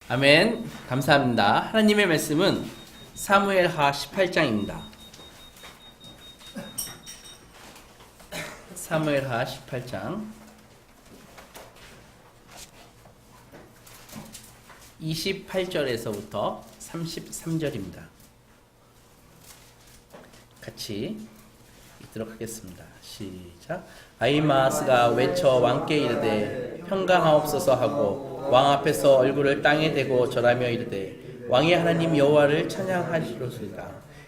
아멘. 감사합니다. 하나님의 말씀은 사무엘하 18장입니다. 사무엘하 18장 28절에서부터 33절입니다. 같이 읽도록 하겠습니다. 시작. 아히마아스가 외쳐 왕께 이르되 평강하옵소서 하고 왕 앞에서 얼굴을 땅에 대고 절하며 이르되 왕의 하나님 여호와를 찬양하시로소이다.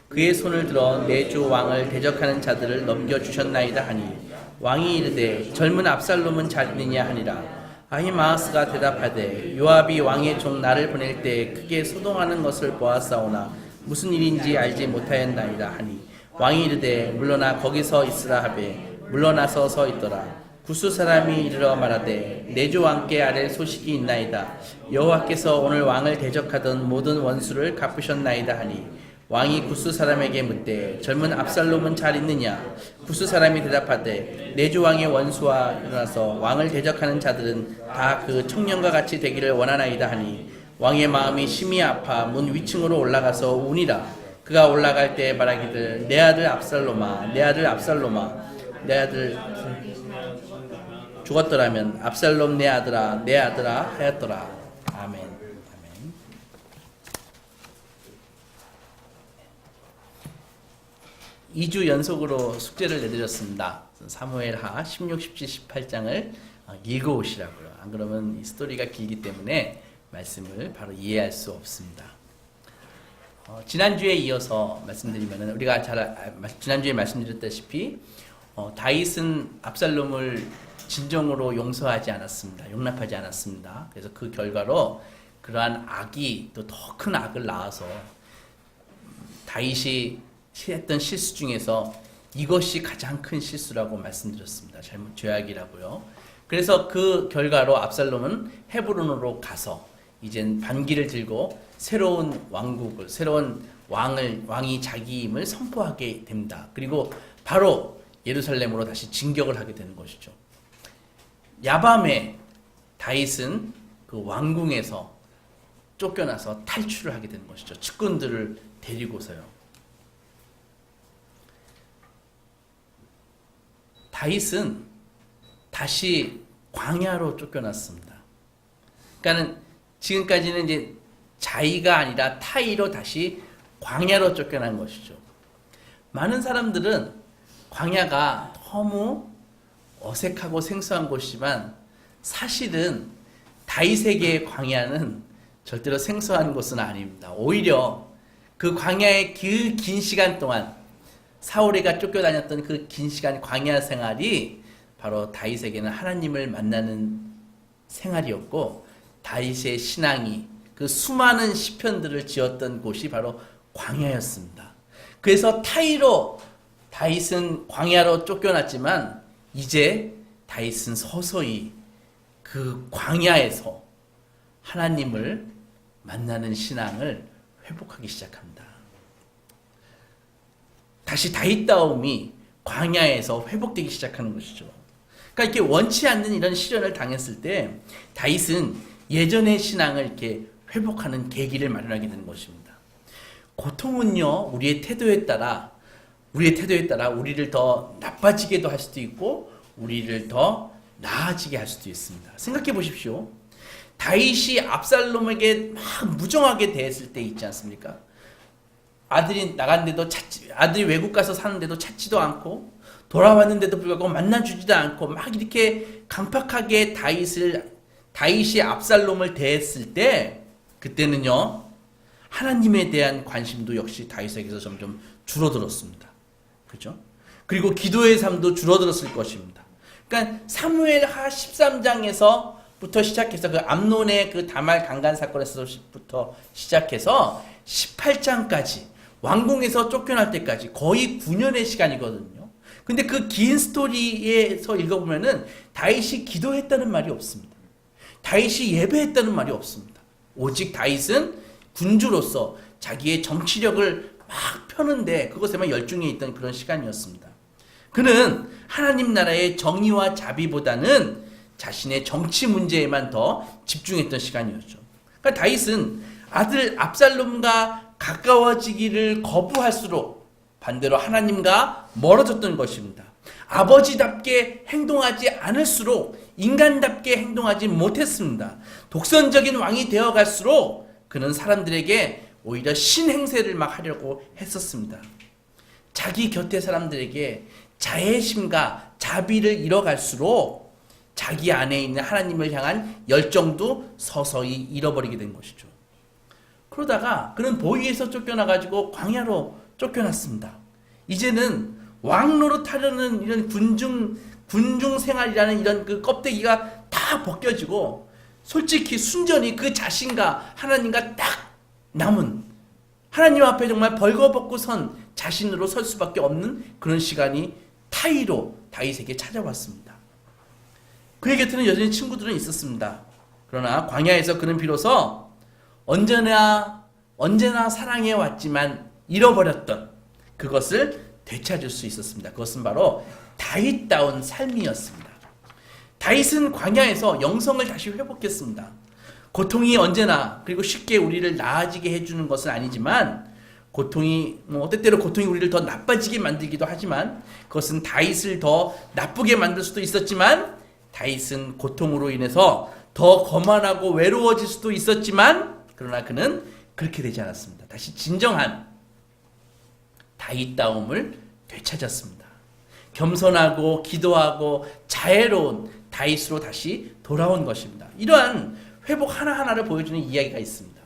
그의 손을 들어 내 주 왕을 대적하는 자들을 넘겨주셨나이다 하니 왕이 이르되 젊은 압살롬은 잘 있느냐 하니라. 아히마아스가 대답하되 요압이 왕의 종 나를 보낼 때 크게 소동하는 것을 보았사오나 무슨 일인지 알지 못하였나이다 하니 왕이 이르되 물러나 거기서 있으라 하되 물러나서 서 있더라. 구스 사람이 이르러 말하되 내 주 왕께 아랠 소식이 있나이다. 여호와께서 오늘 왕을 대적하던 모든 원수를 갚으셨나이다 하니 왕이 구스 사람에게 묻되 젊은 압살롬은 잘 있느냐. 구스 사람이 대답하되 내 주 왕의 원수와 일어나서 왕을 대적하는 자들은 다 그 청년과 같이 되기를 원하나이다 하니 왕의 마음이 심히 아파 문 위층으로 올라가서 우니라. 그가 올라갈 때 말하기를 내 아들 압살롬아 내 아들 압살롬아 내 아들 죽었더라면 압살롬 내 아들아 하였더라. 아멘. 아멘. 2주 연속으로 숙제를 내드렸습니다. 사무엘하 16, 17, 18장을 읽어오시라고요. 안 그러면 이 스토리가 길기 때문에 말씀을 바로 이해할 수 없습니다. 지난주에 이어서 말씀드리면은 우리가 지난주에 말씀드렸다시피 다윗은 압살롬을 진정으로 용서하지 않았습니다. 용납하지 않았습니다. 그래서 그 결과로 그러한 악이 또 더 큰 악을 낳아서 다윗이 했던 실수 중에서 이것이 가장 큰 실수라고 말씀드렸습니다. 죄악이라고요. 그래서 그 결과로 압살롬은 헤브론으로 가서 이젠 반기를 들고 새로운 왕국을, 새로운 왕이 자기임을 선포하게 됩니다. 그리고 바로 예루살렘으로 다시 진격을 하게 되는 것이죠. 야밤에 다윗은 그 왕궁에서 쫓겨나서 탈출을 하게 되는 것이죠. 측근들을 데리고서요. 다윗은 다시 광야로 쫓겨났습니다. 그러니까는 지금까지는 이제 자의가 아니라 타의로 다시 광야로 쫓겨난 것이죠. 많은 사람들은 광야가 너무 어색하고 생소한 곳이지만 사실은 다윗에게 광야는 절대로 생소한 곳은 아닙니다. 오히려 그 광야의 그 긴 시간 동안 사울이가 쫓겨다녔던 그 긴 시간 광야 생활이 바로 다윗에게는 하나님을 만나는 생활이었고 다윗의 신앙이 그 수많은 시편들을 지었던 곳이 바로 광야였습니다. 그래서 타의로 다윗은 광야로 쫓겨났지만 이제 다윗은 서서히 그 광야에서 하나님을 만나는 신앙을 회복하기 시작합니다. 다시 다윗다움이 광야에서 회복되기 시작하는 것이죠. 그러니까 이렇게 원치 않는 이런 시련을 당했을 때 다윗은 예전의 신앙을 이렇게 회복하는 계기를 마련하게 되는 것입니다. 고통은요, 우리의 태도에 따라 우리를 더 나빠지게도 할 수도 있고 우리를 더 나아지게 할 수도 있습니다. 생각해 보십시오. 다윗이 압살롬에게 막 무정하게 대했을 때 있지 않습니까? 아들이 나갔는데도 아들이 외국 가서 사는데도 찾지도 않고 돌아왔는데도 불구하고 만나주지도 않고 막 이렇게 강팍하게 다윗이 압살롬을 대했을 때 그때는요 하나님에 대한 관심도 역시 다윗에게서 점점 줄어들었습니다. 그죠? 그리고 기도의 삶도 줄어들었을 것입니다. 그러니까 사무엘하 13장에서부터 시작해서 그 암논의 그 다말 강간 사건에서부터 시작해서 18장까지 왕궁에서 쫓겨날 때까지 거의 9년의 시간이거든요. 근데 그 긴 스토리에서 읽어보면은 다윗이 기도했다는 말이 없습니다. 다윗이 예배했다는 말이 없습니다. 오직 다윗은 군주로서 자기의 정치력을 막 펴는데 그것에만 열중해 있던 그런 시간이었습니다. 그는 하나님 나라의 정의와 자비보다는 자신의 정치 문제에만 더 집중했던 시간이었죠. 그러니까 다윗은 아들 압살롬과 가까워지기를 거부할수록 반대로 하나님과 멀어졌던 것입니다. 아버지답게 행동하지 않을수록 인간답게 행동하지 못했습니다. 독선적인 왕이 되어갈수록 그는 사람들에게 오히려 신행세를 막 하려고 했었습니다. 자기 곁에 사람들에게 자애심과 자비를 잃어갈수록 자기 안에 있는 하나님을 향한 열정도 서서히 잃어버리게 된 것이죠. 그러다가 그는 보위에서 쫓겨나가지고 광야로 쫓겨났습니다. 이제는 왕노릇 하려는 이런 군중 생활이라는 이런 그 껍데기가 다 벗겨지고 솔직히 순전히 그 자신과 하나님과 딱 남은, 하나님 앞에 정말 벌거벗고 선 자신으로 설 수밖에 없는 그런 시간이 타이로 다윗에게 찾아왔습니다. 그의 곁에는 여전히 친구들은 있었습니다. 그러나 광야에서 그는 비로소 언제나 사랑해 왔지만 잃어버렸던 그것을 되찾을 수 있었습니다. 그것은 바로 다윗다운 삶이었습니다. 다윗은 광야에서 영성을 다시 회복했습니다. 고통이 언제나 그리고 쉽게 우리를 나아지게 해주는 것은 아니지만 고통이 때때로 고통이 우리를 더 나빠지게 만들기도 하지만 그것은 다윗을 더 나쁘게 만들 수도 있었지만 다윗은 고통으로 인해서 더 거만하고 외로워질 수도 있었지만 그러나 그는 그렇게 되지 않았습니다. 다시 진정한 다윗다움을 되찾았습니다. 겸손하고 기도하고 자애로운 다윗으로 다시 돌아온 것입니다. 이러한 회복 하나하나를 보여주는 이야기가 있습니다.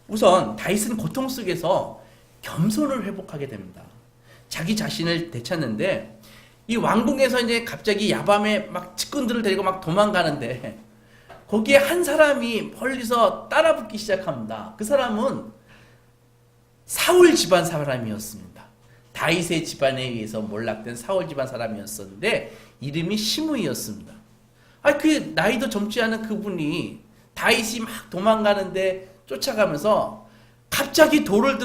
우선 다윗은 고통 속에서 겸손을 회복하게 됩니다. 자기 자신을 되찾는데 이 왕궁에서 이제 갑자기 야밤에 막 측근들을 데리고 막 도망가는데 거기에 한 사람이 멀리서 따라붙기 시작합니다. 그 사람은 사울 집안 사람이었습니다. 다윗의 집안에 의해서 몰락된 사울 집안 사람이었었는데 이름이 시므이였습니다. 그 나이도 젊지 않은 그분이 다윗이 막 도망가는데 쫓아가면서 갑자기 돌을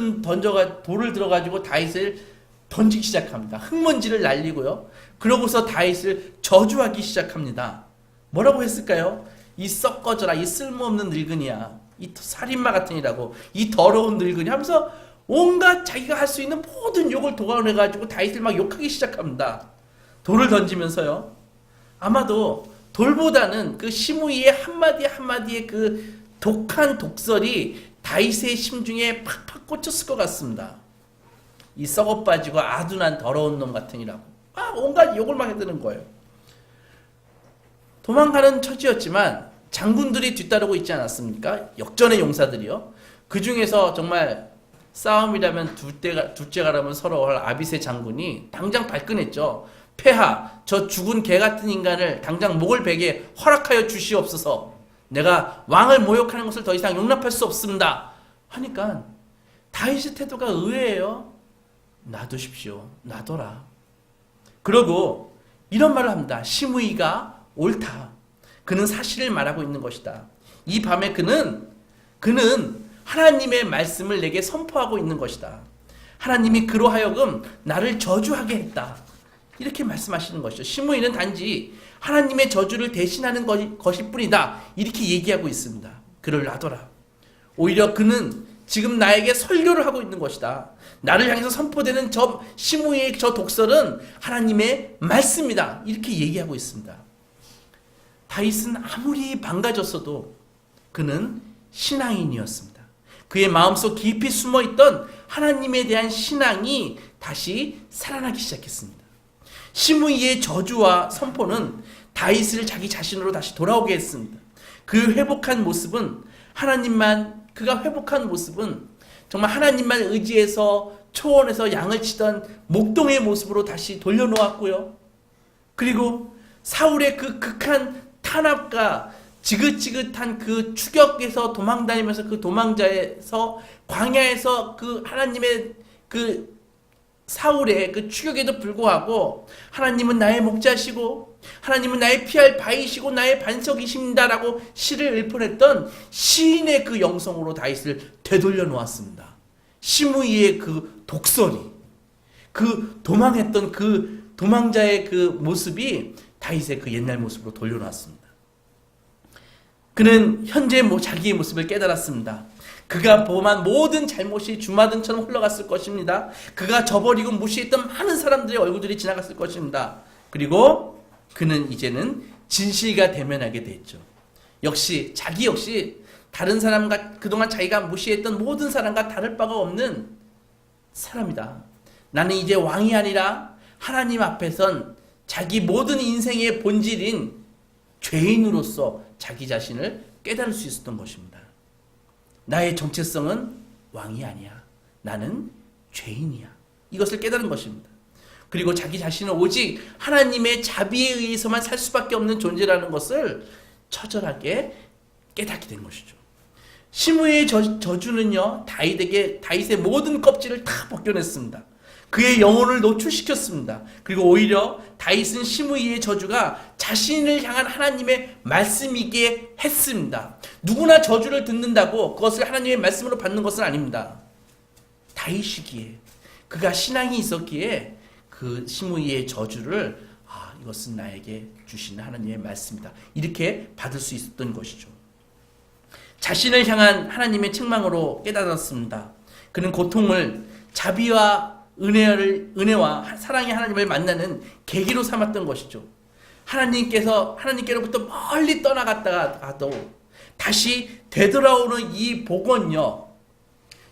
들어가지고 다윗을 던지기 시작합니다. 흙먼지를 날리고요. 그러고서 다윗을 저주하기 시작합니다. 뭐라고 했을까요? 이 썩꺼져라, 이 쓸모없는 늙은이야, 이 살인마 같으니라고, 이 더러운 늙은이 하면서 온갖 자기가 할 수 있는 모든 욕을 동원해가지고 다윗을 막 욕하기 시작합니다. 돌을 던지면서요. 아마도 돌보다는 그 시므이의 한마디 한마디의 그 독한 독설이 다윗의 심중에 팍팍 꽂혔을 것 같습니다. 이 썩어빠지고 아둔한 더러운 놈 같으니라고 온갖 욕을 막 해드는 거예요. 도망가는 처지였지만 장군들이 뒤따르고 있지 않았습니까? 역전의 용사들이요. 그 중에서 정말 싸움이라면 둘째가라면 서러워할 아비새 장군이 당장 발끈했죠. 폐하, 저 죽은 개 같은 인간을 당장 목을 베게 허락하여 주시옵소서. 내가 왕을 모욕하는 것을 더 이상 용납할 수 없습니다. 하니까 다윗의 태도가 의외예요. 놔두십시오. 놔둬라. 그러고 이런 말을 합니다. 시므이가 옳다. 그는 사실을 말하고 있는 것이다. 이 밤에 그는 하나님의 말씀을 내게 선포하고 있는 것이다. 하나님이 그로 하여금 나를 저주하게 했다. 이렇게 말씀하시는 것이죠. 시므이는 단지 하나님의 저주를 대신하는 것일 뿐이다. 이렇게 얘기하고 있습니다. 그를 놔둬라. 오히려 그는 지금 나에게 설교를 하고 있는 것이다. 나를 향해서 선포되는 저 시므이의 저 독설은 하나님의 말씀이다. 이렇게 얘기하고 있습니다. 다윗은 아무리 망가졌어도 그는 신앙인이었습니다. 그의 마음속 깊이 숨어있던 하나님에 대한 신앙이 다시 살아나기 시작했습니다. 시므이의 저주와 선포는 다윗을 자기 자신으로 다시 돌아오게 했습니다. 그가 회복한 모습은 정말 하나님만 의지해서 초원에서 양을 치던 목동의 모습으로 다시 돌려놓았고요. 그리고 사울의 그 극한 탄압과 지긋지긋한 그 추격에서 도망다니면서 그 도망자에서 광야에서 그 하나님의 그 사울의 그 추격에도 불구하고 하나님은 나의 목자시고 하나님은 나의 피할 바위시고 나의 반석이십니다라고 시를 읊어냈던 시인의 그 영성으로 다윗을 되돌려 놓았습니다. 시므이의 그 독설이, 그 도망했던 그 도망자의 그 모습이 다윗의 그 옛날 모습으로 돌려놨습니다. 그는 현재 자기의 모습을 깨달았습니다. 그가 범한 모든 잘못이 주마등처럼 흘러갔을 것입니다. 그가 저버리고 무시했던 많은 사람들의 얼굴들이 지나갔을 것입니다. 그리고 그는 이제는 진실과 대면하게 됐죠. 자기 역시 다른 사람과 그동안 자기가 무시했던 모든 사람과 다를 바가 없는 사람이다. 나는 이제 왕이 아니라 하나님 앞에선 자기 모든 인생의 본질인 죄인으로서 자기 자신을 깨달을 수 있었던 것입니다. 나의 정체성은 왕이 아니야. 나는 죄인이야. 이것을 깨달은 것입니다. 그리고 자기 자신은 오직 하나님의 자비에 의해서만 살 수밖에 없는 존재라는 것을 처절하게 깨닫게 된 것이죠. 시므이의 저주는요, 다윗의 모든 껍질을 다 벗겨냈습니다. 그의 영혼을 노출시켰습니다. 그리고 오히려 다윗은 시므이의 저주가 자신을 향한 하나님의 말씀이게 했습니다. 누구나 저주를 듣는다고 그것을 하나님의 말씀으로 받는 것은 아닙니다. 다윗이기에, 그가 신앙이 있었기에 그 시므이의 저주를 이것은 나에게 주시는 하나님의 말씀이다, 이렇게 받을 수 있었던 것이죠. 자신을 향한 하나님의 책망으로 깨달았습니다. 그는 고통을 자비와 은혜와 사랑의 하나님을 만나는 계기로 삼았던 것이죠. 하나님께로부터 멀리 떠나갔다가도 다시 되돌아오는 이 복원요,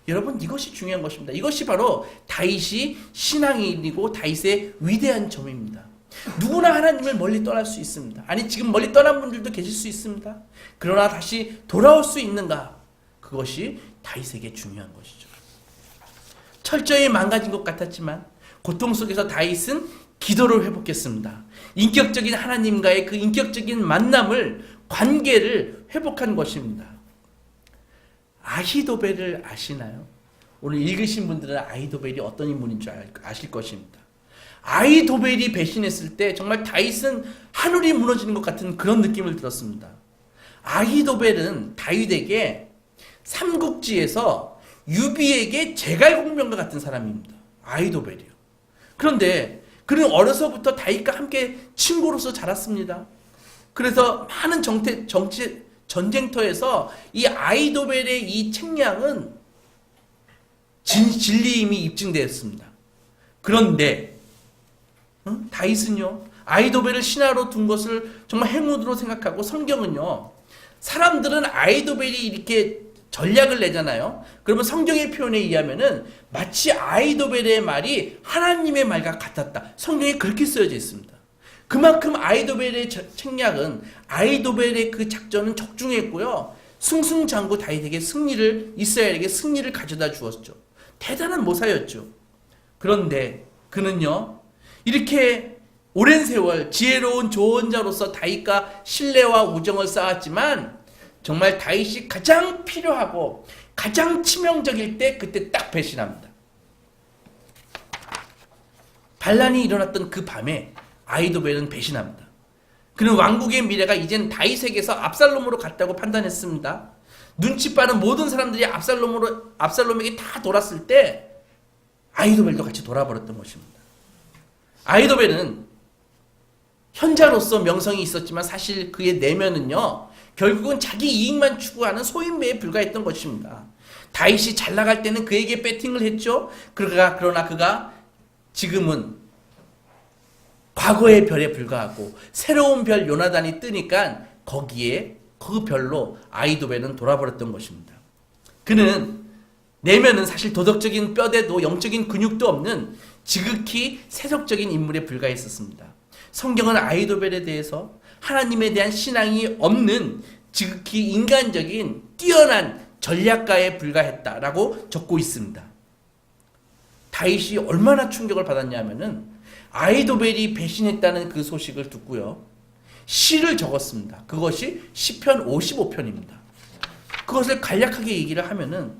여러분, 이것이 중요한 것입니다. 이것이 바로 다윗이 신앙인이고 다윗의 위대한 점입니다. 누구나 하나님을 멀리 떠날 수 있습니다. 아니, 지금 멀리 떠난 분들도 계실 수 있습니다. 그러나 다시 돌아올 수 있는가? 그것이 다윗에게 중요한 것이죠. 철저히 망가진 것 같았지만 고통 속에서 다윗은 기도를 회복했습니다. 인격적인 하나님과의 그 인격적인 관계를 회복한 것입니다. 아히도벨을 아시나요? 오늘 읽으신 분들은 아히도벨이 어떤 인물인 줄 아실 것입니다. 아히도벨이 배신했을 때 정말 다윗은 하늘이 무너지는 것 같은 그런 느낌을 들었습니다. 아히도벨은 다윗에게 삼국지에서 유비에게 제갈공명과 같은 사람입니다. 아히도벨이요. 그런데 그는 어려서부터 다윗과 함께 친구로서 자랐습니다. 그래서 많은 전쟁터에서 이 아히도벨의 이 책량은 진리임이 입증되었습니다. 그런데 다윗은요, 아히도벨을 신하로 둔 것을 정말 행운으로 생각하고, 성경은요, 사람들은 아히도벨이 이렇게 전략을 내잖아요. 그러면 성경의 표현에 의하면은 마치 아히도벨의 말이 하나님의 말과 같았다, 성경에 그렇게 쓰여져 있습니다. 그만큼 아히도벨의 책략은, 아히도벨의 그 작전은 적중했고요, 승승장구 다윗에게 이스라엘에게 승리를 가져다 주었죠. 대단한 모사였죠. 그런데 그는요, 이렇게 오랜 세월 지혜로운 조언자로서 다윗과 신뢰와 우정을 쌓았지만 정말 다윗이 가장 필요하고 가장 치명적일 때, 그때 딱 배신합니다. 반란이 일어났던 그 밤에 아히도벨은 배신합니다. 그는 왕국의 미래가 이젠 다윗에게서 압살롬으로 갔다고 판단했습니다. 눈치 빠른 모든 사람들이 압살롬에게 다 돌았을 때 아히도벨도 같이 돌아버렸던 것입니다. 아히도벨은 현자로서 명성이 있었지만 사실 그의 내면은요, 결국은 자기 이익만 추구하는 소인배에 불과했던 것입니다. 다윗이 잘 나갈 때는 그에게 배팅을 했죠. 그러나 그가 지금은 과거의 별에 불과하고 새로운 별 요나단이 뜨니까 그 별로 아히도벨은 돌아버렸던 것입니다. 그는 내면은 사실 도덕적인 뼈대도 영적인 근육도 없는 지극히 세속적인 인물에 불과했었습니다. 성경은 아히도벨에 대해서 하나님에 대한 신앙이 없는 지극히 인간적인 뛰어난 전략가에 불과했다라고 적고 있습니다. 다윗이 얼마나 충격을 받았냐면은 아히도벨이 배신했다는 그 소식을 듣고요, 시를 적었습니다. 그것이 시편 55편입니다. 그것을 간략하게 얘기를 하면은,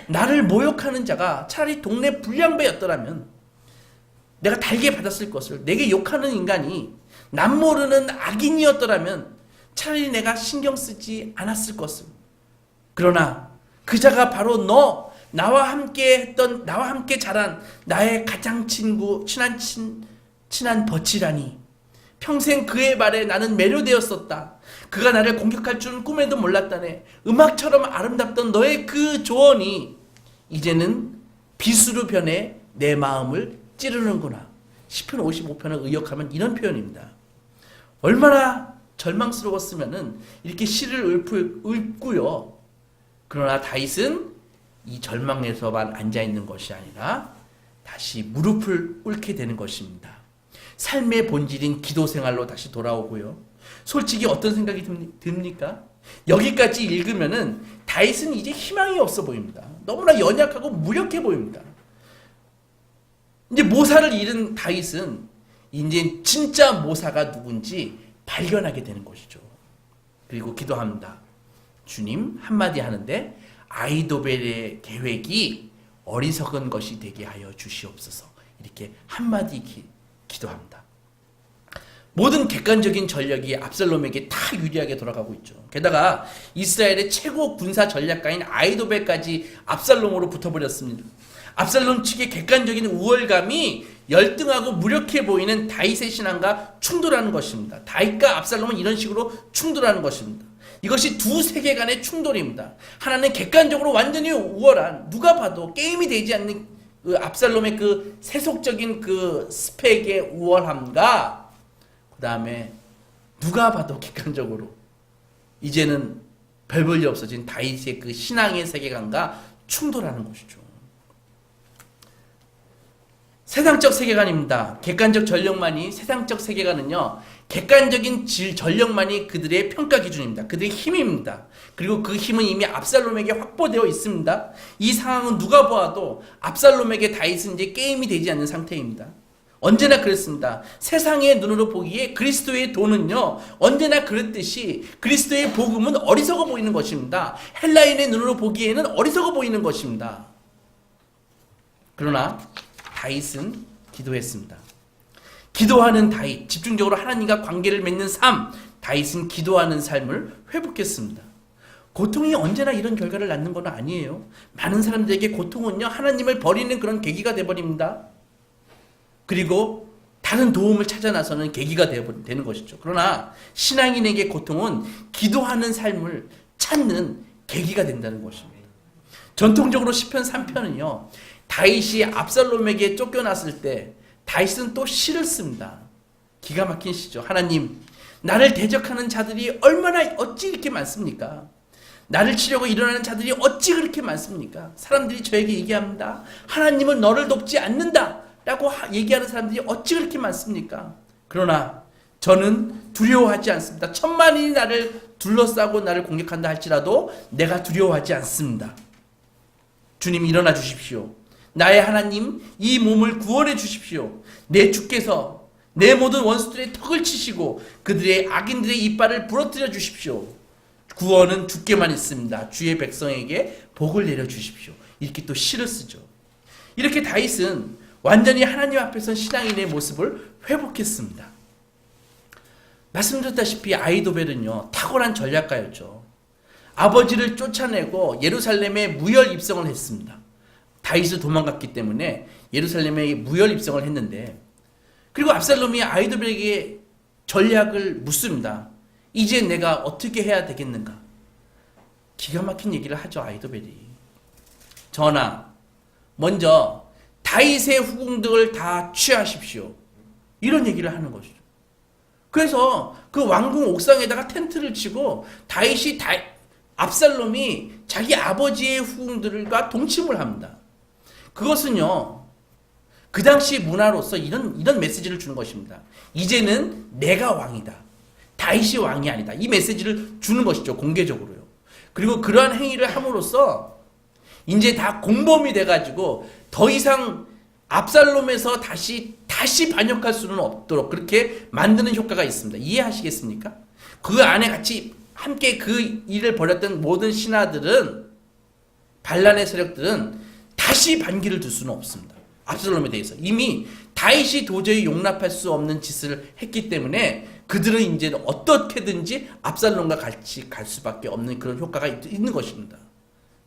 나를 모욕하는 자가 차라리 동네 불량배였더라면 내가 달게 받았을 것을, 내게 욕하는 인간이 남 모르는 악인이었더라면 차라리 내가 신경 쓰지 않았을 것을. 그러나 그 자가 바로 나와 함께 자란 나의 가장 친한 버치라니. 평생 그의 말에 나는 매료되었었다. 그가 나를 공격할 줄은 꿈에도 몰랐다네. 음악처럼 아름답던 너의 그 조언이 이제는 비수로 변해 내 마음을 찌르는구나. 시편 55편을 의역하면 이런 표현입니다. 얼마나 절망스러웠으면은 이렇게 시를 읊고요. 그러나 다윗은 이 절망에서만 앉아있는 것이 아니라 다시 무릎을 꿇게 되는 것입니다. 삶의 본질인 기도 생활로 다시 돌아오고요. 솔직히 어떤 생각이 듭니까? 여기까지 읽으면은 다윗은 이제 희망이 없어 보입니다. 너무나 연약하고 무력해 보입니다. 이제 모사를 잃은 다윗은 이제 진짜 모사가 누군지 발견하게 되는 것이죠. 그리고 기도합니다. 주님, 한마디 하는데 아이도벨의 계획이 어리석은 것이 되게 하여 주시옵소서. 이렇게 한마디 기도합니다. 모든 객관적인 전력이 압살롬에게 다 유리하게 돌아가고 있죠. 게다가 이스라엘의 최고 군사 전략가인 아이도벨까지 압살롬으로 붙어버렸습니다. 압살롬 측의 객관적인 우월감이 열등하고 무력해 보이는 다윗의 신앙과 충돌하는 것입니다. 다윗과 압살롬은 이런 식으로 충돌하는 것입니다. 이것이 두 세계 간의 충돌입니다. 하나는 객관적으로 완전히 우월한, 누가 봐도 게임이 되지 않는 그 압살롬의 그 세속적인 그 스펙의 우월함과 그 다음에 누가 봐도 객관적으로 이제는 별 볼 일 없어진 다윗의 그 신앙의 세계관과 충돌하는 것이죠. 세상적 세계관입니다. 객관적 전력만이, 세상적 세계관은요, 객관적인 전력만이 그들의 평가 기준입니다. 그들의 힘입니다. 그리고 그 힘은 이미 압살롬에게 확보되어 있습니다. 이 상황은 누가 보아도 압살롬에게 다윗은 이제 게임이 되지 않는 상태입니다. 언제나 그랬습니다. 세상의 눈으로 보기에 그리스도의 도는요, 언제나 그랬듯이 그리스도의 복음은 어리석어 보이는 것입니다. 헬라인의 눈으로 보기에는 어리석어 보이는 것입니다. 그러나 다윗은 기도했습니다. 기도하는 다윗, 집중적으로 하나님과 관계를 맺는 삶, 다윗은 기도하는 삶을 회복했습니다. 고통이 언제나 이런 결과를 낳는 건 아니에요. 많은 사람들에게 고통은요, 하나님을 버리는 그런 계기가 되어버립니다. 그리고 다른 도움을 찾아 나서는 계기가 되는 것이죠. 그러나 신앙인에게 고통은 기도하는 삶을 찾는 계기가 된다는 것입니다. 전통적으로 시편 3편은요, 다윗이 압살롬에게 쫓겨났을 때 다윗은 또 시를 씁니다. 기가 막힌 시죠. 하나님, 나를 대적하는 자들이 어찌 이렇게 많습니까? 나를 치려고 일어나는 자들이 어찌 그렇게 많습니까? 사람들이 저에게 얘기합니다. 하나님은 너를 돕지 않는다 라고 얘기하는 사람들이 어찌 그렇게 많습니까? 그러나 저는 두려워하지 않습니다. 천만인이 나를 둘러싸고 나를 공격한다 할지라도 내가 두려워하지 않습니다. 주님, 일어나 주십시오. 나의 하나님, 이 몸을 구원해 주십시오. 내 주께서 내 모든 원수들의 턱을 치시고 그들의 악인들의 이빨을 부러뜨려 주십시오. 구원은 주께만 있습니다. 주의 백성에게 복을 내려 주십시오. 이렇게 또 시를 쓰죠. 이렇게 다윗은 완전히 하나님 앞에서 신앙인의 모습을 회복했습니다. 말씀드렸다시피 아이도벨은요, 탁월한 전략가였죠. 아버지를 쫓아내고 예루살렘에 무혈 입성을 했습니다. 다윗을 도망갔기 때문에 예루살렘에 무혈 입성을 했는데, 그리고 압살롬이 아이도벨에게 전략을 묻습니다. 이제 내가 어떻게 해야 되겠는가? 기가 막힌 얘기를 하죠, 아이도벨이. 전하, 먼저 다윗의 후궁들을 다 취하십시오. 이런 얘기를 하는 것이죠. 그래서 그 왕궁 옥상에다가 텐트를 치고 압살롬이 자기 아버지의 후궁들과 동침을 합니다. 그것은요, 그 당시 문화로서 이런 메시지를 주는 것입니다. 이제는 내가 왕이다. 다윗이 왕이 아니다. 이 메시지를 주는 것이죠, 공개적으로요. 그리고 그러한 행위를 함으로써 이제 다 공범이 돼가지고 더 이상 압살롬에서 다시 반역할 수는 없도록 그렇게 만드는 효과가 있습니다. 이해하시겠습니까? 그 안에 같이 함께 그 일을 벌였던 모든 신하들은, 반란의 세력들은 다시 반기를 둘 수는 없습니다. 압살롬에 대해서 이미 다윗이 도저히 용납할 수 없는 짓을 했기 때문에 그들은 이제는 어떻게든지 압살롬과 같이 갈 수밖에 없는 그런 효과가 있는 것입니다.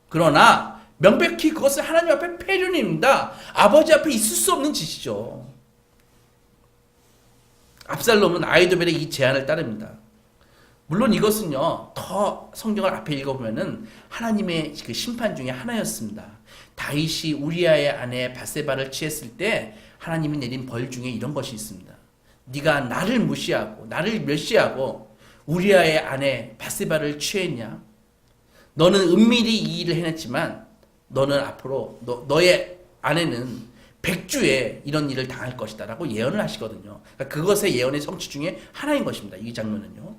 그러나 명백히 그것은 하나님 앞에 폐륜입니다. 아버지 앞에 있을 수 없는 짓이죠. 압살롬은 아히도벨의 이 제안을 따릅니다. 물론 이것은요, 더 성경을 앞에 읽어보면은 하나님의 그 심판 중에 하나였습니다. 다윗이 우리아의 아내 밧세바를 취했을 때 하나님이 내린 벌 중에 이런 것이 있습니다. 네가 나를 무시하고 나를 멸시하고 우리아의 아내 밧세바를 취했냐? 너는 은밀히 이 일을 해냈지만 너는 앞으로 너의 아내는 백주에 이런 일을 당할 것이다 라고 예언을 하시거든요. 그러니까 그것의 예언의 성취 중에 하나인 것입니다. 이 장면은요.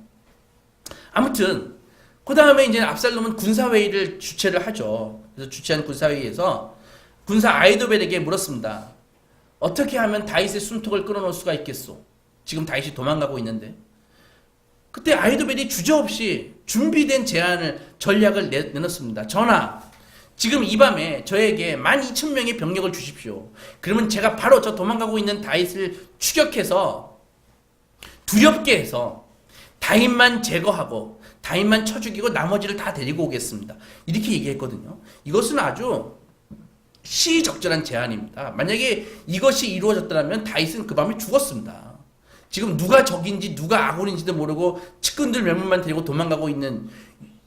아무튼 그 다음에 이제 압살롬은 군사회의를 주최를 하죠. 그래서 주최한 군사회의에서 군사 아히도벨에게 물었습니다. 어떻게 하면 다윗의 숨통을 끊어놓을 수가 있겠소? 지금 다윗이 도망가고 있는데. 그때 아히도벨이 주저없이 준비된 전략을 내놓습니다. 전하, 지금 이 밤에 저에게 12,000명의 병력을 주십시오. 그러면 제가 바로 저 도망가고 있는 다윗을 추격해서 두렵게 해서 다윗만 제거하고 다윗만 쳐 죽이고 나머지를 다 데리고 오겠습니다. 이렇게 얘기했거든요. 이것은 아주 시적절한 제안입니다. 만약에 이것이 이루어졌다면 다윗은 그 밤에 죽었습니다. 지금 누가 적인지 누가 아군인지도 모르고 측근들 몇몇만 데리고 도망가고 있는,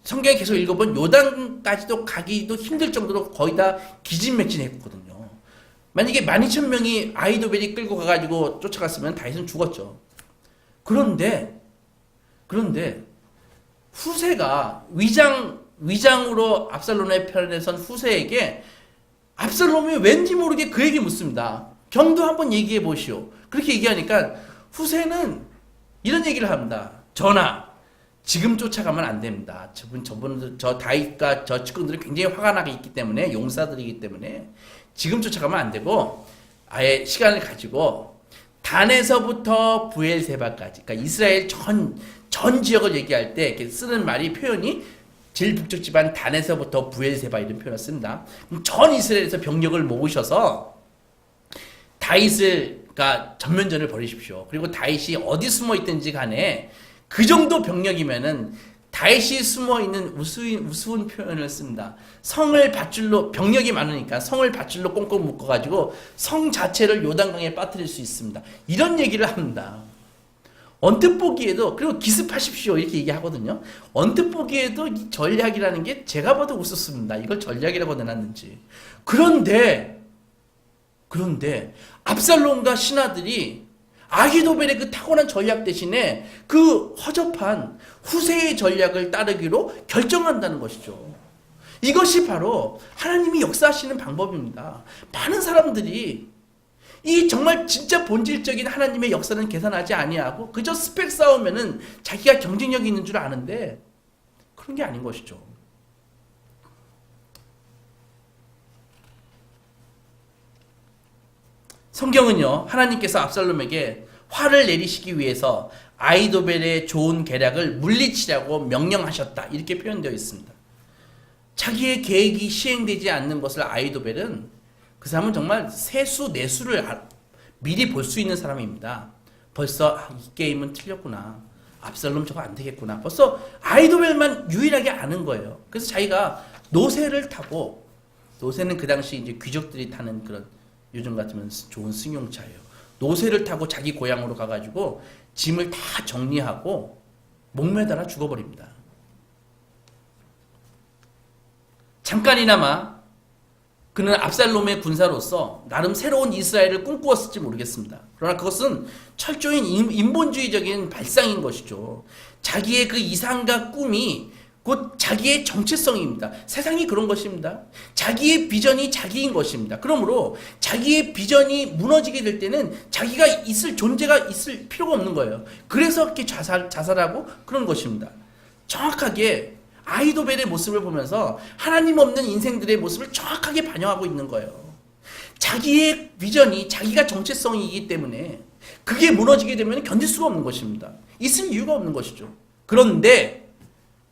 성경에 계속 읽어본 요단까지도 가기도 힘들 정도로 거의 다 기진맥진했거든요. 만약에 12,000명이 아히도벨이 끌고 가가지고 쫓아갔으면 다윗은 죽었죠. 그런데 후세가 위장으로 압살롬의 편에 선 후세에게 압살롬이 왠지 모르게 그에게 묻습니다. 경도 한번 얘기해 보시오. 그렇게 얘기하니까 후세는 이런 얘기를 합니다. 전하, 지금 쫓아가면 안 됩니다. 저 다윗과 저 측근들이 굉장히 화가 나게 있기 때문에, 용사들이기 때문에 지금 쫓아가면 안 되고 아예 시간을 가지고 단에서부터 부엘세바까지, 그러니까 이스라엘 전 지역을 얘기할 때 이렇게 쓰는 표현이 제일 북쪽 지방 단에서부터 부엘세바 이런 표현을 씁니다. 전 이스라엘에서 병력을 모으셔서 다윗을, 그러니까 전면전을 벌이십시오. 그리고 다윗이 어디 숨어 있든지 간에 그 정도 병력이면은 다윗이 숨어 있는 우스운 표현을 씁니다. 성을 밧줄로, 병력이 많으니까 성을 밧줄로 꽁꽁 묶어가지고 성 자체를 요단강에 빠뜨릴 수 있습니다. 이런 얘기를 합니다. 언뜻 보기에도, 그리고 기습하십시오 이렇게 얘기하거든요. 언뜻 보기에도 이 전략이라는 게 제가 봐도 웃었습니다. 이걸 전략이라고 내놨는지. 그런데 압살롬과 신하들이 아히도벨의 그 타고난 전략 대신에 그 허접한 후세의 전략을 따르기로 결정한다는 것이죠. 이것이 바로 하나님이 역사하시는 방법입니다. 많은 사람들이 이 정말 진짜 본질적인 하나님의 역사는 계산하지 아니하고 그저 스펙 쌓으면은 자기가 경쟁력이 있는 줄 아는데 그런 게 아닌 것이죠. 성경은요, 하나님께서 압살롬에게 화를 내리시기 위해서 아히도벨의 좋은 계략을 물리치라고 명령하셨다 이렇게 표현되어 있습니다. 자기의 계획이 시행되지 않는 것을 아히도벨은, 그 사람은 정말 세수 내수를 미리 볼 수 있는 사람입니다. 벌써 이 게임은 틀렸구나, 압살롬 저거 안 되겠구나, 벌써 아히도벨만 유일하게 아는 거예요. 그래서 자기가 노새를 타고, 노새는 그 당시 이제 귀족들이 타는 그런, 요즘 같으면 좋은 승용차예요. 노새를 타고 자기 고향으로 가가지고 짐을 다 정리하고 목매달아 죽어버립니다. 잠깐이나마 그는 압살롬의 군사로서 나름 새로운 이스라엘을 꿈꾸었을지 모르겠습니다. 그러나 그것은 철저히 인본주의적인 발상인 것이죠. 자기의 그 이상과 꿈이 곧 자기의 정체성입니다. 세상이 그런 것입니다. 자기의 비전이 자기인 것입니다. 그러므로 자기의 비전이 무너지게 될 때는 자기가 존재가 있을 필요가 없는 거예요. 그래서 이렇게 자살하고 그런 것입니다. 정확하게 아히도벨의 모습을 보면서 하나님 없는 인생들의 모습을 정확하게 반영하고 있는 거예요. 자기의 비전이 자기가 정체성이기 때문에 그게 무너지게 되면 견딜 수가 없는 것입니다. 있을 이유가 없는 것이죠. 그런데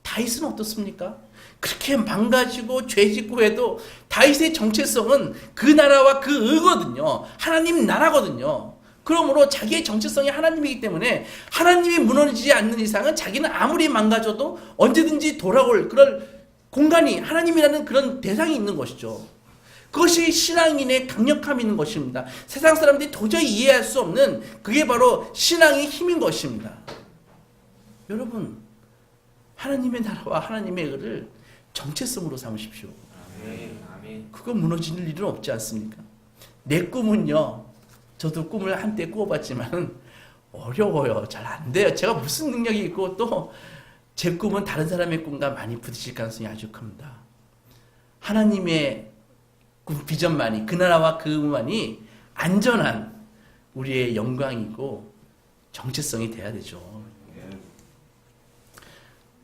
다윗은 어떻습니까? 그렇게 망가지고 죄짓고 해도 다윗의 정체성은 그 나라와 그 의거든요. 하나님 나라거든요. 그러므로 자기의 정체성이 하나님이기 때문에 하나님이 무너지지 않는 이상은 자기는 아무리 망가져도 언제든지 돌아올 그런 공간이, 하나님이라는 그런 대상이 있는 것이죠. 그것이 신앙인의 강력함이 있는 것입니다. 세상 사람들이 도저히 이해할 수 없는 그게 바로 신앙의 힘인 것입니다. 여러분, 하나님의 나라와 하나님의 의를 정체성으로 삼으십시오. 그거 무너질 일은 없지 않습니까? 내 꿈은요, 저도 꿈을 한때 꾸어봤지만 어려워요. 잘 안 돼요. 제가 무슨 능력이 있고 또 제 꿈은 다른 사람의 꿈과 많이 부딪힐 가능성이 아주 큽니다. 하나님의 비전만이, 그 나라와 그만이 안전한 우리의 영광이고 정체성이 돼야 되죠.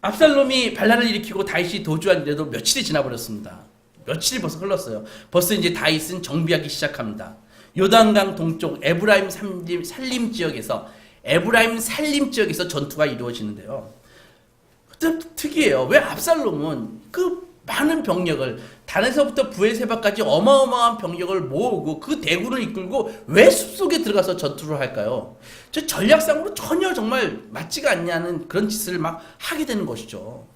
압살롬이 반란을 일으키고 다윗이 도주하는데도 며칠이 지나버렸습니다. 며칠이 벌써 흘렀어요. 벌써 이제 다윗은 정비하기 시작합니다. 요단강 동쪽 에브라임 살림 지역에서 전투가 이루어지는데요. 특이해요. 왜 압살롬은 그 많은 병력을 단에서부터 부에세바까지 어마어마한 병력을 모으고 그 대군을 이끌고 왜 숲속에 들어가서 전투를 할까요? 저 전략상으로 전혀 정말 맞지가 않냐는 그런 짓을 막 하게 되는 것이죠.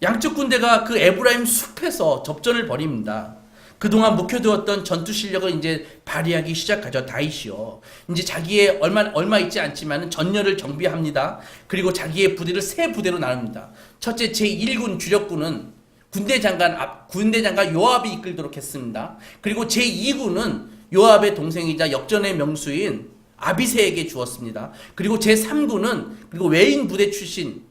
양쪽 군대가 그 에브라임 숲에서 접전을 벌입니다. 그동안 묵혀두었던 전투 실력을 이제 발휘하기 시작하죠. 다윗이요. 이제 자기의 얼마 있지 않지만 전열을 정비합니다. 그리고 자기의 부대를 세 부대로 나눕니다. 첫째 제1군 주력군은 군대 장관 요압이 이끌도록 했습니다. 그리고 제2군은 요압의 동생이자 역전의 명수인 아비새에게 주었습니다. 그리고 제3군은 그리고 외인 부대 출신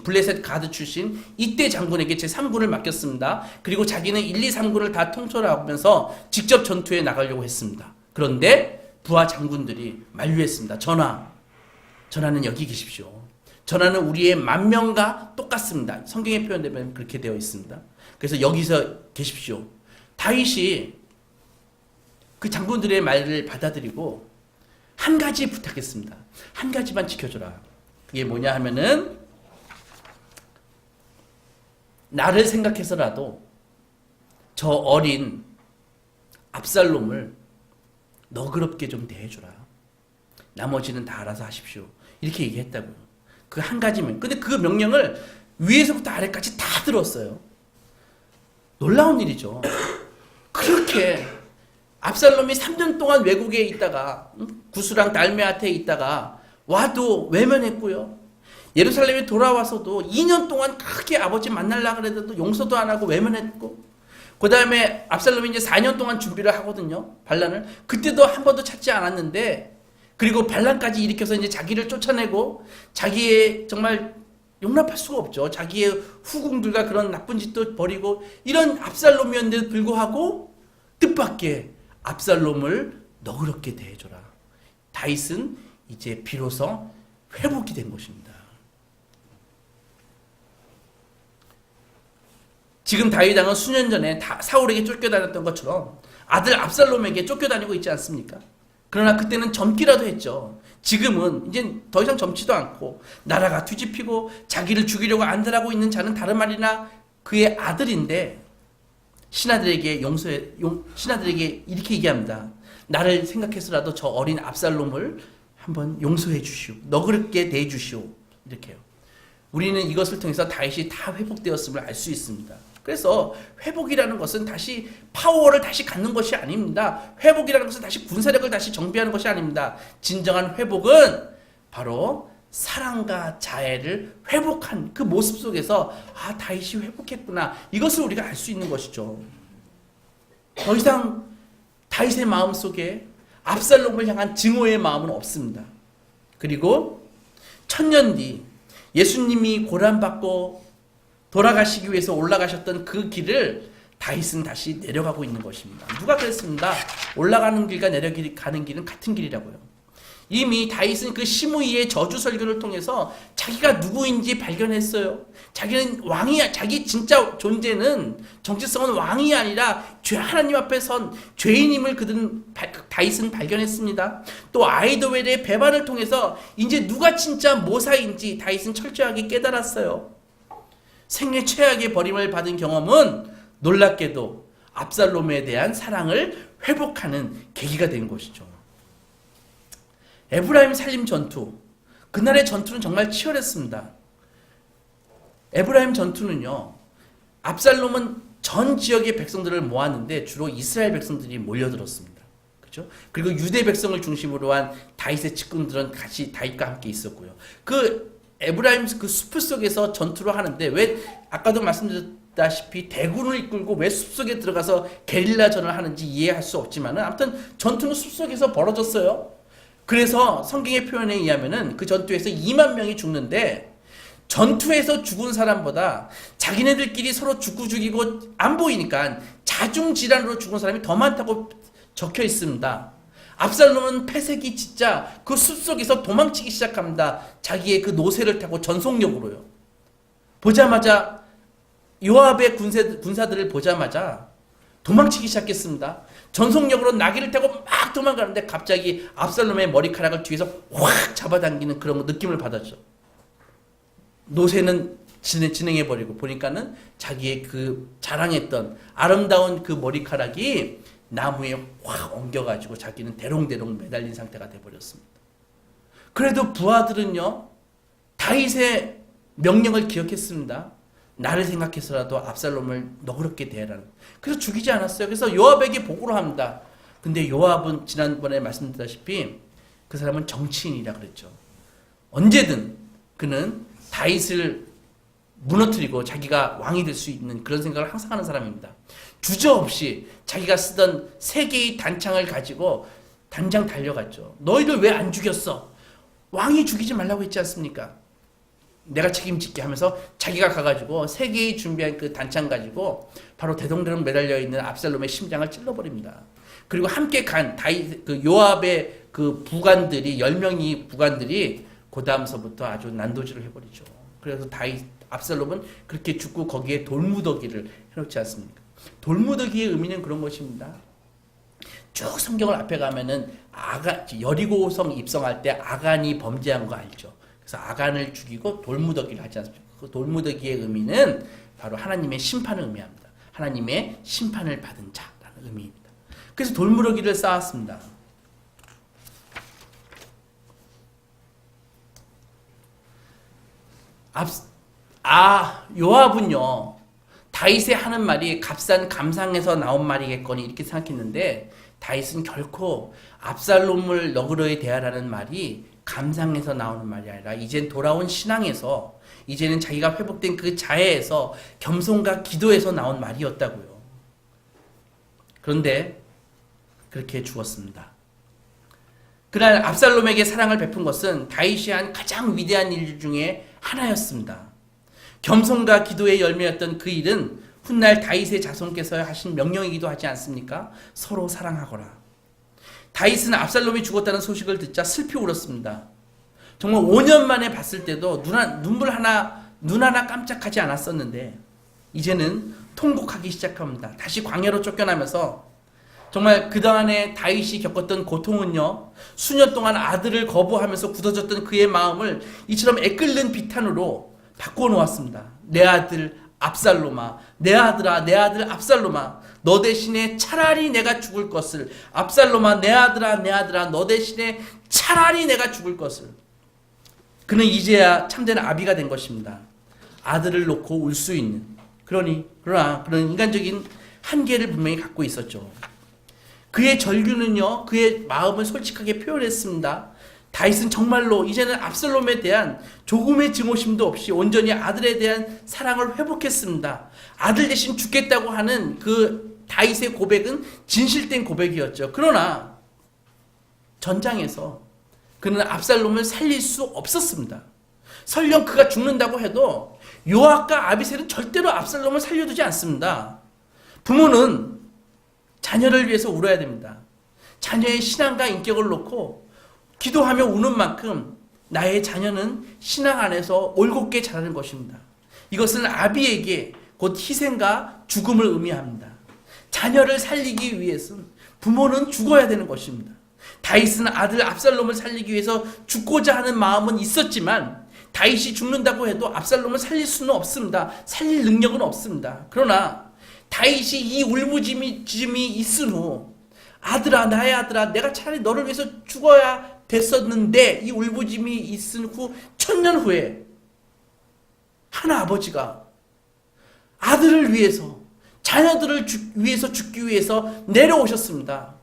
블레셋 가드 출신 이때 장군에게 제3군을 맡겼습니다. 그리고 자기는 1, 2, 3군을 다 통솔하면서 직접 전투에 나가려고 했습니다. 그런데 부하 장군들이 만류했습니다. 전하는 여기 계십시오. 전하는 우리의 10,000명과 똑같습니다. 성경에 표현되면 그렇게 되어 있습니다. 그래서 여기서 계십시오. 다윗이 그 장군들의 말을 받아들이고 한 가지 부탁했습니다. 한 가지만 지켜줘라. 그게 뭐냐 하면은 나를 생각해서라도 저 어린 압살롬을 너그럽게 좀 대해주라. 나머지는 다 알아서 하십시오. 이렇게 얘기했다고요. 그 한 가지면. 근데 그 명령을 위에서부터 아래까지 다 들었어요. 놀라운 일이죠. 그렇게 압살롬이 3년 동안 외국에 있다가 구스랑 달메아트에 있다가 와도 외면했고요. 예루살렘에 돌아와서도 2년 동안 크게 아버지 만나려고 해도 용서도 안 하고 외면했고, 그 다음에 압살롬이 이제 4년 동안 준비를 하거든요. 반란을. 그때도 한 번도 찾지 않았는데, 그리고 반란까지 일으켜서 이제 자기를 쫓아내고, 자기의 정말 용납할 수가 없죠. 자기의 후궁들과 그런 나쁜 짓도 벌이고, 이런 압살롬이었는데도 불구하고, 뜻밖의 압살롬을 너그럽게 대해줘라. 다윗은 이제 비로소 회복이 된 것입니다. 지금 다윗 왕은 수년 전에 사울에게 쫓겨다녔던 것처럼 아들 압살롬에게 쫓겨다니고 있지 않습니까? 그러나 그때는 젊기라도 했죠. 지금은 이제 더 이상 젊지도 않고 나라가 뒤집히고 자기를 죽이려고 안달하고 있는 자는 다름 아니라 그의 아들인데 신하들에게 이렇게 얘기합니다. 나를 생각해서라도 저 어린 압살롬을 한번 용서해 주시오. 너그럽게 대해 주시오. 이렇게요. 우리는 이것을 통해서 다윗이 다 회복되었음을 알 수 있습니다. 그래서 회복이라는 것은 다시 파워를 다시 갖는 것이 아닙니다. 회복이라는 것은 다시 군사력을 다시 정비하는 것이 아닙니다. 진정한 회복은 바로 사랑과 자애를 회복한 그 모습 속에서 다윗이 회복했구나. 이것을 우리가 알 수 있는 것이죠. 더 이상 다윗의 마음 속에 압살롬을 향한 증오의 마음은 없습니다. 그리고 1000년 뒤 예수님이 고난받고 돌아가시기 위해서 올라가셨던 그 길을 다윗은 다시 내려가고 있는 것입니다. 누가 그랬습니다. 올라가는 길과 내려가는 길은 같은 길이라고요. 이미 다윗은 그 시므이의 저주 설교를 통해서 자기가 누구인지 발견했어요. 자기는 왕이, 자기 진짜 존재는, 정체성은 왕이 아니라 하나님 앞에 선 죄인임을 다윗은 발견했습니다. 또 아이도웰의 배반을 통해서 이제 누가 진짜 모사인지 다윗은 철저하게 깨달았어요. 생애 최악의 버림을 받은 경험은 놀랍게도 압살롬에 대한 사랑을 회복하는 계기가 된 것이죠. 에브라임 살림 전투. 그날의 전투는 정말 치열했습니다. 에브라임 전투는요, 압살롬은 전 지역의 백성들을 모았는데 주로 이스라엘 백성들이 몰려들었습니다. 그렇죠? 그리고 유대 백성을 중심으로 한 다윗의 측근들은 같이 다윗과 함께 있었고요. 그 에브라임 그 숲 속에서 전투를 하는데 왜 아까도 말씀드렸다시피 대군을 이끌고 왜 숲속에 들어가서 게릴라전을 하는지 이해할 수 없지만은 아무튼 전투는 숲속에서 벌어졌어요. 그래서 성경의 표현에 의하면은 그 전투에서 2만 명이 죽는데 전투에서 죽은 사람보다 자기네들끼리 서로 죽이고 안 보이니까 자중질환으로 죽은 사람이 더 많다고 적혀 있습니다. 압살롬은 패색이 진짜 그 숲속에서 도망치기 시작합니다. 자기의 그 노새를 타고 전속력으로요. 보자마자 요압의 군사들을 보자마자 도망치기 시작했습니다. 전속력으로 나귀를 타고 막 도망가는데 갑자기 압살롬의 머리카락을 뒤에서 확 잡아당기는 그런 느낌을 받았죠. 노새는 진행해버리고 보니까는 자기의 그 자랑했던 아름다운 그 머리카락이 나무에 확 엉겨가지고 자기는 대롱대롱 매달린 상태가 돼버렸습니다. 그래도 부하들은요, 다윗의 명령을 기억했습니다. 나를 생각해서라도 압살롬을 너그럽게 대하라는. 그래서 죽이지 않았어요. 그래서 요압에게 보고를 합니다. 근데 요압은 지난번에 말씀드렸다시피 그 사람은 정치인이라 그랬죠. 언제든 그는 다윗을 무너뜨리고 자기가 왕이 될 수 있는 그런 생각을 항상 하는 사람입니다. 주저없이 자기가 쓰던 3개의 단창을 가지고 당장 달려갔죠. 너희들 왜 안 죽였어? 왕이 죽이지 말라고 했지 않습니까? 내가 책임질게 하면서 자기가 가가지고 3개의 준비한 그 단창 가지고 바로 대동대동 매달려 있는 압살롬의 심장을 찔러버립니다. 그리고 함께 간 다윗 그 요압의 그 부관들이 10명이 부관들이 그 다음서부터 아주 난도질을 해버리죠. 그래서 압살롬은 그렇게 죽고 거기에 돌무더기를 해놓지 않습니까? 돌무더기의 의미는 그런 것입니다. 쭉 성경을 앞에 가면은 여리고성 입성할 때 아간이 범죄한 거 알죠? 그래서 아간을 죽이고 돌무더기를 하지 않습니까? 그 돌무더기의 의미는 바로 하나님의 심판을 의미합니다. 하나님의 심판을 받은 자라는 의미입니다. 그래서 돌무더기를 쌓았습니다. 요압은요, 다윗의 하는 말이 값싼 감상에서 나온 말이겠거니 이렇게 생각했는데 다윗은 결코 압살롬을 너그러이 대하라는 말이 감상에서 나오는 말이 아니라 이젠 돌아온 신앙에서, 이제는 자기가 회복된 그 자애에서, 겸손과 기도에서 나온 말이었다고요. 그런데 그렇게 죽었습니다. 그날 압살롬에게 사랑을 베푼 것은 다윗이 한 가장 위대한 일 중에 하나였습니다. 겸손과 기도의 열매였던 그 일은 훗날 다윗의 자손께서 하신 명령이기도 하지 않습니까? 서로 사랑하거라. 다윗은 압살롬이 죽었다는 소식을 듣자 슬피 울었습니다. 정말 5년 만에 봤을 때도 눈 하나 깜짝하지 않았었는데 이제는 통곡하기 시작합니다. 다시 광야로 쫓겨나면서 정말 그동안에 다윗이 겪었던 고통은요, 수년 동안 아들을 거부하면서 굳어졌던 그의 마음을 이처럼 애끓는 비탄으로 바꿔놓았습니다. 내 아들 압살롬아, 내 아들아, 내 아들 압살롬아, 너 대신에 차라리 내가 죽을 것을, 압살롬아, 내 아들아, 내 아들아, 너 대신에 차라리 내가 죽을 것을. 그는 이제야 참된 아비가 된 것입니다. 아들을 놓고 울 수 있는. 그러나 그런 인간적인 한계를 분명히 갖고 있었죠. 그의 절규는요, 그의 마음을 솔직하게 표현했습니다. 다윗은 정말로 이제는 압살롬에 대한 조금의 증오심도 없이 온전히 아들에 대한 사랑을 회복했습니다. 아들 대신 죽겠다고 하는 그 다윗의 고백은 진실된 고백이었죠. 그러나 전장에서 그는 압살롬을 살릴 수 없었습니다. 설령 그가 죽는다고 해도 요압과 아비새는 절대로 압살롬을 살려두지 않습니다. 부모는 자녀를 위해서 울어야 됩니다. 자녀의 신앙과 인격을 놓고 기도하며 우는 만큼 나의 자녀는 신앙 안에서 올곧게 자라는 것입니다. 이것은 아비에게 곧 희생과 죽음을 의미합니다. 자녀를 살리기 위해서는 부모는 죽어야 되는 것입니다. 다윗은 아들 압살롬을 살리기 위해서 죽고자 하는 마음은 있었지만 다윗이 죽는다고 해도 압살롬을 살릴 수는 없습니다. 살릴 능력은 없습니다. 그러나 다윗이 이 울부짖음이 있은 후 아들아, 나의 아들아, 내가 차라리 너를 위해서 죽어야 됐었는데, 이 울부짖음이 있은 후 1000년 후에 한 아버지가 아들을 위해서 자녀들을 위해서 죽기 위해서 내려오셨습니다.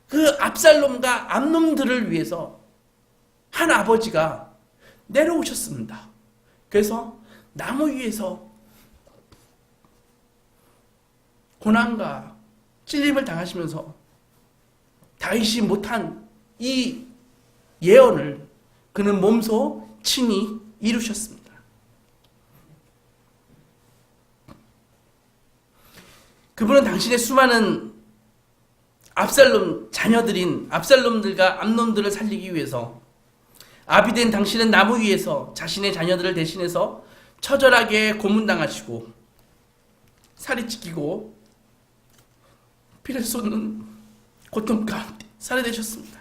그 압살롬과 암놈들을 위해서 한 아버지가 내려오셨습니다. 그래서 나무 위에서 고난과 찔림을 당하시면서 다윗이 못한 이 예언을 그는 몸소 친히 이루셨습니다. 그분은 당신의 수많은 압살롬 자녀들인 압살롬들과 암논들을 살리기 위해서 아비된 당신은 나무 위에서 자신의 자녀들을 대신해서 처절하게 고문당하시고 살이 찢기고 피를 쏟는 고통 가운데 살해되셨습니다.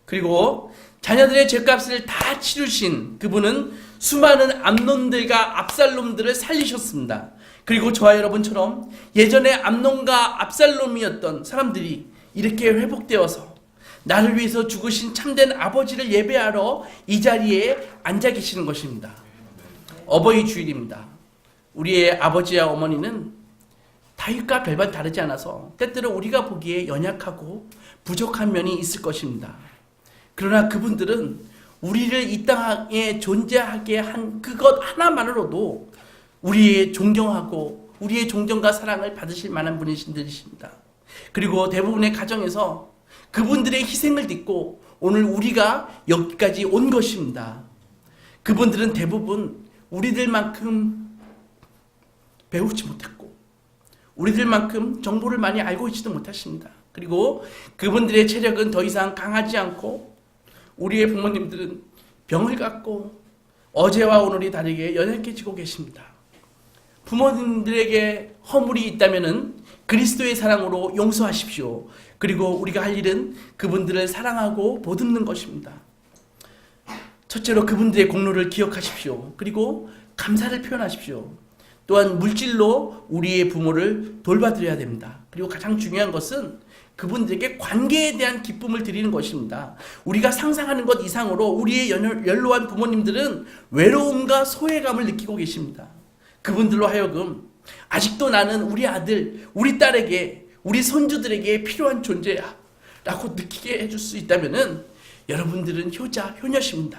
그리고 자녀들의 죄값을 다 치르신 그분은 수많은 암논들과 압살롬들을 살리셨습니다. 그리고 저와 여러분처럼 예전에 암논과 압살롬이었던 사람들이 이렇게 회복되어서 나를 위해서 죽으신 참된 아버지를 예배하러 이 자리에 앉아 계시는 것입니다. 어버이 주일입니다. 우리의 아버지와 어머니는 다윗과 별반 다르지 않아서 때때로 우리가 보기에 연약하고 부족한 면이 있을 것입니다. 그러나 그분들은 우리를 이 땅에 존재하게 한 그것 하나만으로도 우리의 존경하고 우리의 존경과 사랑을 받으실 만한 분이십니다. 그리고 대부분의 가정에서 그분들의 희생을 딛고 오늘 우리가 여기까지 온 것입니다. 그분들은 대부분 우리들만큼 배우지 못했고 우리들만큼 정보를 많이 알고 있지도 못하십니다. 그리고 그분들의 체력은 더 이상 강하지 않고 우리의 부모님들은 병을 갖고 어제와 오늘이 다르게 연약해지고 계십니다. 부모님들에게 허물이 있다면 그리스도의 사랑으로 용서하십시오. 그리고 우리가 할 일은 그분들을 사랑하고 보듬는 것입니다. 첫째로 그분들의 공로를 기억하십시오. 그리고 감사를 표현하십시오. 또한 물질로 우리의 부모를 돌봐드려야 됩니다. 그리고 가장 중요한 것은 그분들에게 관계에 대한 기쁨을 드리는 것입니다. 우리가 상상하는 것 이상으로 우리의 연로한 부모님들은 외로움과 소외감을 느끼고 계십니다. 그분들로 하여금 아직도 나는 우리 아들, 우리 딸에게, 우리 손주들에게 필요한 존재야 라고 느끼게 해줄 수 있다면 여러분들은 효자, 효녀십니다.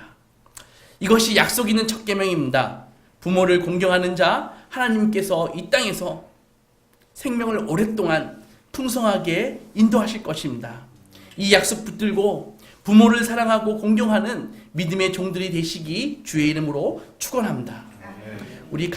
이것이 약속 있는 첫 계명입니다. 부모를 공경하는 자 하나님께서 이 땅에서 생명을 오랫동안 풍성하게 인도하실 것입니다. 이 약속 붙들고 부모를 사랑하고 공경하는 믿음의 종들이 되시기 주의 이름으로 축원합니다. 우리